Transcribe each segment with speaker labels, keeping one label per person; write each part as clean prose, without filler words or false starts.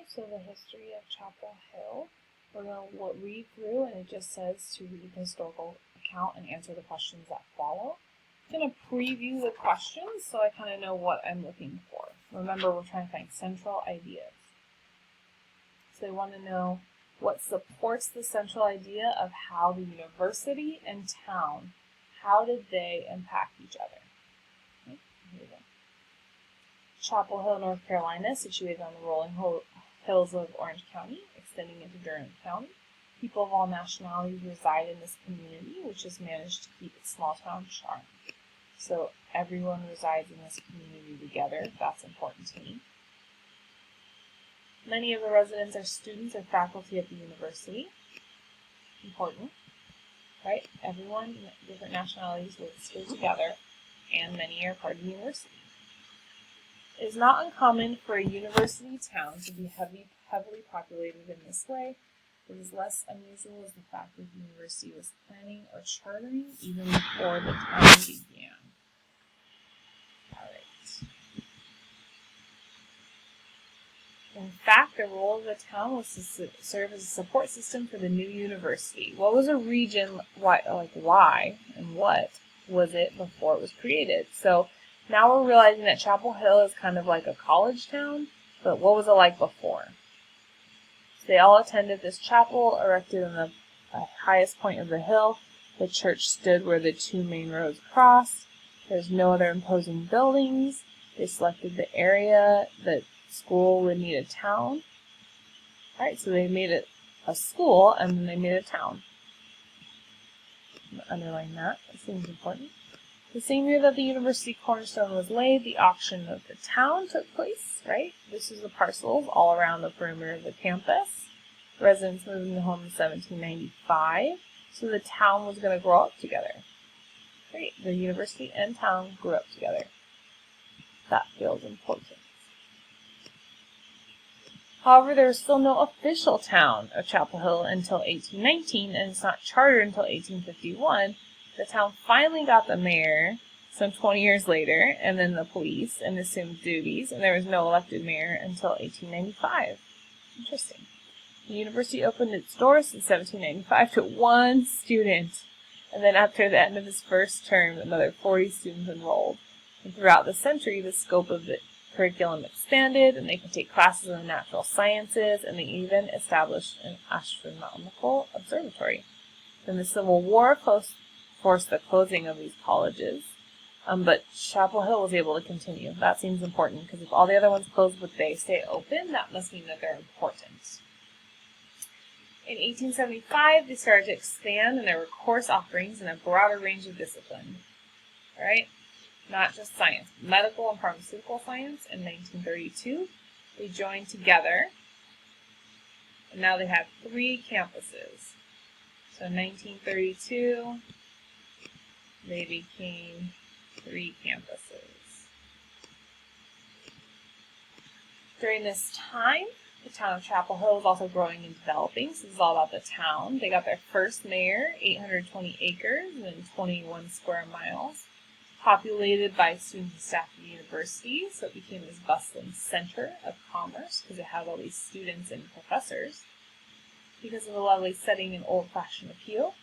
Speaker 1: so the history of Chapel Hill. We're going to read through, and it just says to read the historical account and answer the questions that follow. I'm going to preview the questions so I kind of know what I'm looking for. Remember, we're trying to find central ideas. So they want to know what supports the central idea of how the university and town, how did they impact each other? Okay, here we go. Chapel Hill, North Carolina, situated on the rolling hills of Orange County, extending into Durham County. People of all nationalities reside in this community, which has managed to keep its small town charm. So everyone resides in this community together. That's important to me. Many of the residents are students or faculty at the university. Important, right? Everyone, different nationalities, works here together, and many are part of the university. It is not uncommon for a university town to be heavily populated in this way. What is less unusual is the fact that the university was planning or chartering even before the town began. All right. In fact, the role of the town was to serve as a support system for the new university. What was a region, why and what was it before it was created? So now we're realizing that Chapel Hill is kind of like a college town, but what was it like before? So they all attended this chapel erected on the highest point of the hill. The church stood where the two main roads crossed. There's no other imposing buildings. They selected the area that school would need a town. All right, so they made it a school and then they made a town. I'm going to underline that. That seems important. The same year that the university cornerstone was laid, the auction of the town took place, right? This is the parcels all around the perimeter of the campus. Residents moved into home in 1795, so the town was going to grow up together. Great, the university and town grew up together. That feels important. However, there was still no official town of Chapel Hill until 1819, and it's not chartered until 1851. The town finally got the mayor some 20 years later, and then the police, and assumed duties, and there was no elected mayor until 1895. Interesting. The university opened its doors in 1795 to one student, and then after the end of his first term, another 40 students enrolled. And throughout the century, the scope of the curriculum expanded, and they could take classes in the natural sciences, and they even established an astronomical observatory. Then the Civil War forced the closing of these colleges, but Chapel Hill was able to continue. That seems important, because if all the other ones closed but they stay open, that must mean that they're important. In 1875, they started to expand, and there were course offerings in a broader range of discipline. All right? Not just science, medical and pharmaceutical science. In 1932, they joined together, and now they have 3 campuses. So in 1932, they became 3 campuses. During this time, the town of Chapel Hill was also growing and developing, so this is all about the town. They got their first mayor, 820 acres and 21 square miles. Populated by students and staff of the university, so it became this bustling center of commerce because it had all these students and professors. Because of the lovely setting and old-fashioned appeal,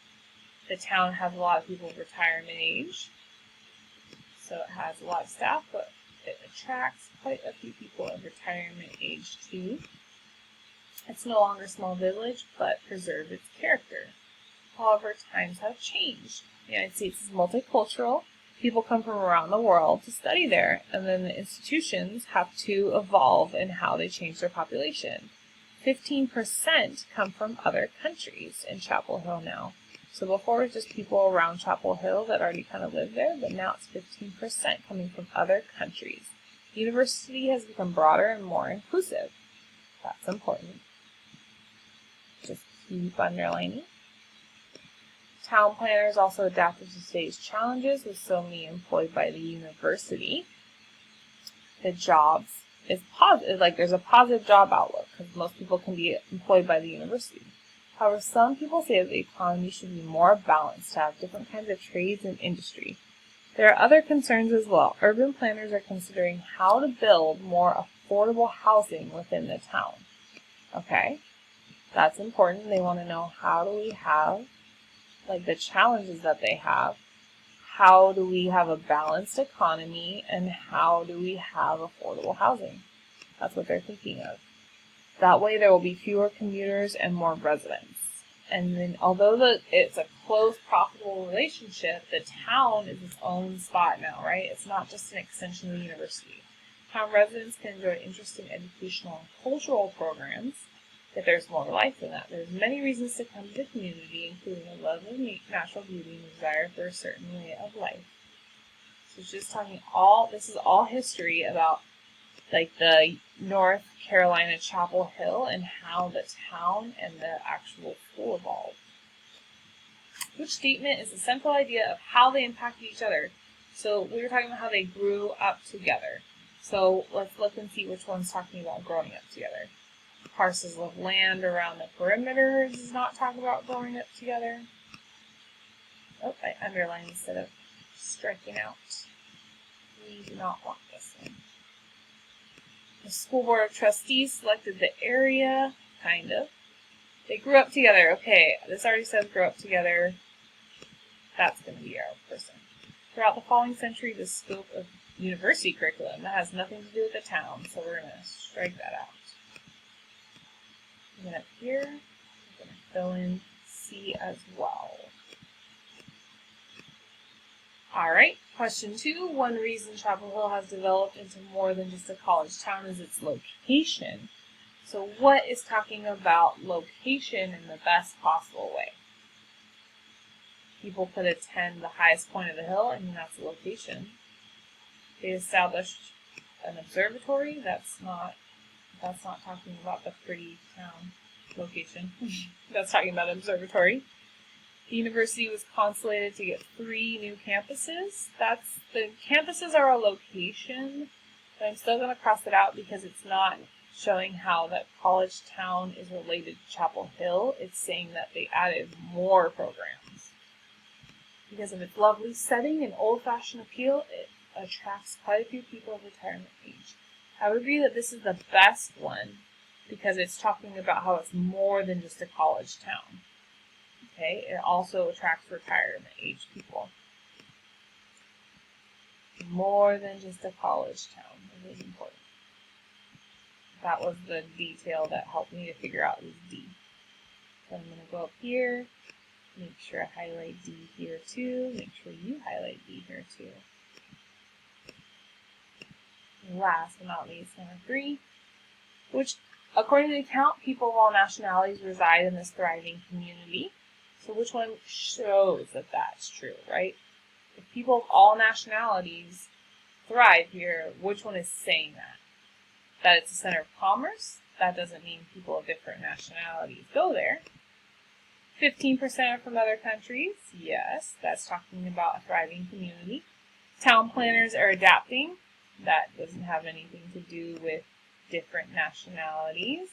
Speaker 1: the town has a lot of people of retirement age, so it has a lot of staff, but it attracts quite a few people of retirement age too. It's no longer a small village, but preserved its character. However, times have changed. The United States is multicultural. People come from around the world to study there, and then the institutions have to evolve in how they change their population. 15% come from other countries in Chapel Hill now. So before it was just people around Chapel Hill that already kind of lived there, but now it's 15% coming from other countries. The university has become broader and more inclusive. That's important. Just keep underlining. Town planners also adapted to today's challenges with so many employed by the university. The jobs is positive, there's a positive job outlook because most people can be employed by the university. However, some people say that the economy should be more balanced to have different kinds of trades and industry. There are other concerns as well. Urban planners are considering how to build more affordable housing within the town. Okay, that's important. They want to know, how do we have, like, the challenges that they have. How do we have a balanced economy, and how do we have affordable housing? That's what they're thinking of. That way there will be fewer commuters and more residents. And then, although it's a close, profitable relationship, the town is its own spot now, right? It's not just an extension of the university. Town residents can enjoy interesting educational and cultural programs, yet there's more life than that. There's many reasons to come to the community, including a love of natural beauty and desire for a certain way of life. So it's just talking this is all history about, like, the North Carolina Chapel Hill and how the town and the actual school evolved. Which statement is the central idea of how they impacted each other? So we were talking about how they grew up together. So let's look and see which one's talking about growing up together. Parcels of land around the perimeters is not talking about growing up together. Oh, I underlined instead of striking out. We do not want this one. The school board of trustees selected the area, kind of. They grew up together. Okay, this already says grow up together. That's going to be our person. Throughout the following century, the scope of university curriculum, that has nothing to do with the town, so we're going to strike that out. And then up here, I'm going to fill in C as well. Alright, question 2. One reason Chapel Hill has developed into more than just a college town is its location. So what is talking about location in the best possible way? People could attend the highest point of the hill, and that's the location. They established an observatory. That's not talking about the pretty town location. That's talking about an observatory. The university was consolidated to get 3 new campuses. The campuses are a location, but I'm still going to cross it out because it's not showing how that college town is related to Chapel Hill. It's saying that they added more programs. Because of its lovely setting and old-fashioned appeal, it attracts quite a few people of retirement age. I would agree that this is the best one because it's talking about how it's more than just a college town. Okay, it also attracts retirement age people. More than just a college town. It is important. That was the detail that helped me to figure out this D. So I'm going to go up here, make sure I highlight D here too, make sure you highlight D here too. And last but not least, number 3, which, according to the account, people of all nationalities reside in this thriving community. So which one shows that that's true, right? If people of all nationalities thrive here, which one is saying that? That it's a center of commerce? That doesn't mean people of different nationalities go there. 15% are from other countries. Yes, that's talking about a thriving community. Town planners are adapting. That doesn't have anything to do with different nationalities.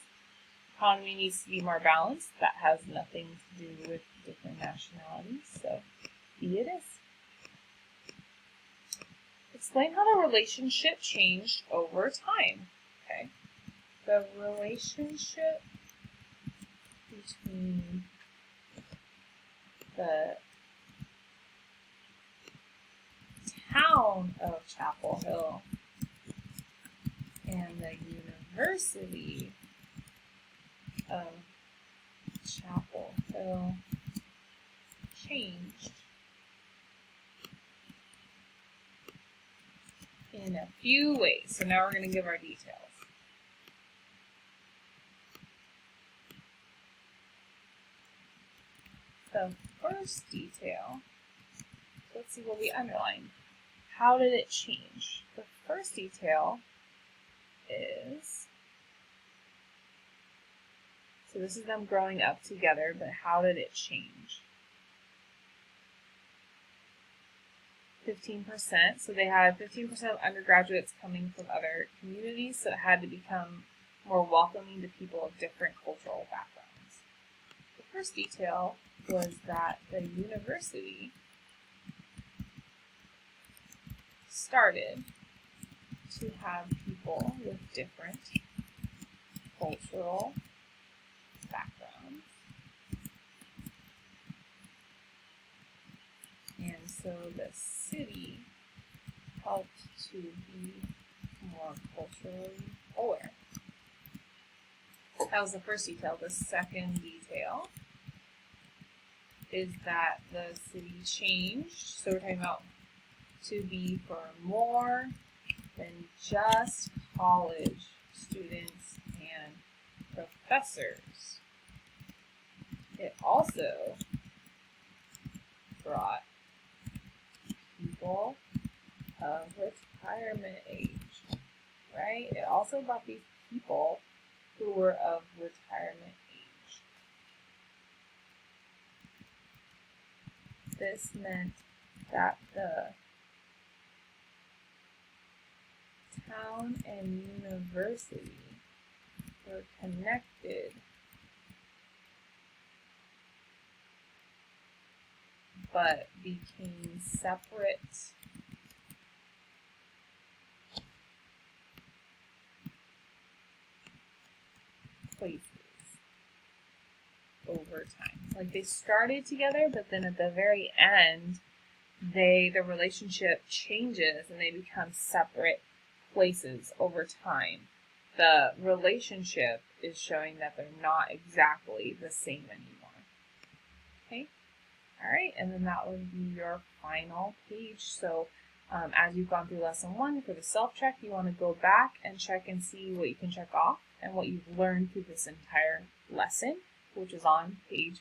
Speaker 1: Economy needs to be more balanced. That has nothing to do with different nationalities. So, B it is. Explain how the relationship changed over time. Okay. The relationship between the town of Chapel Hill and the University of Chapel Hill changed in a few ways. So now we're going to give our details. The first detail, let's see what we underlined. How did it change? The first detail is, so this is them growing up together, but how did it change? 15%, so they had 15% of undergraduates coming from other communities, so it had to become more welcoming to people of different cultural backgrounds. The first detail was that the university started to have people with different cultural backgrounds. And so the city helped to be more culturally aware. That was the first detail. The second detail is that the city changed. So we're talking about to be for more than just college students and professors. It also brought people of retirement age, right? It also brought these people who were of retirement age. This meant that the town and university were connected, but became separate places over time. Like they started together, but then at the very end, the relationship changes and they become separate places over time. The relationship is showing that they're not exactly the same anymore. Okay? Alright, and then that would be your final page. So as you've gone through lesson 1 for the self-check, you want to go back and check and see what you can check off and what you've learned through this entire lesson, which is on page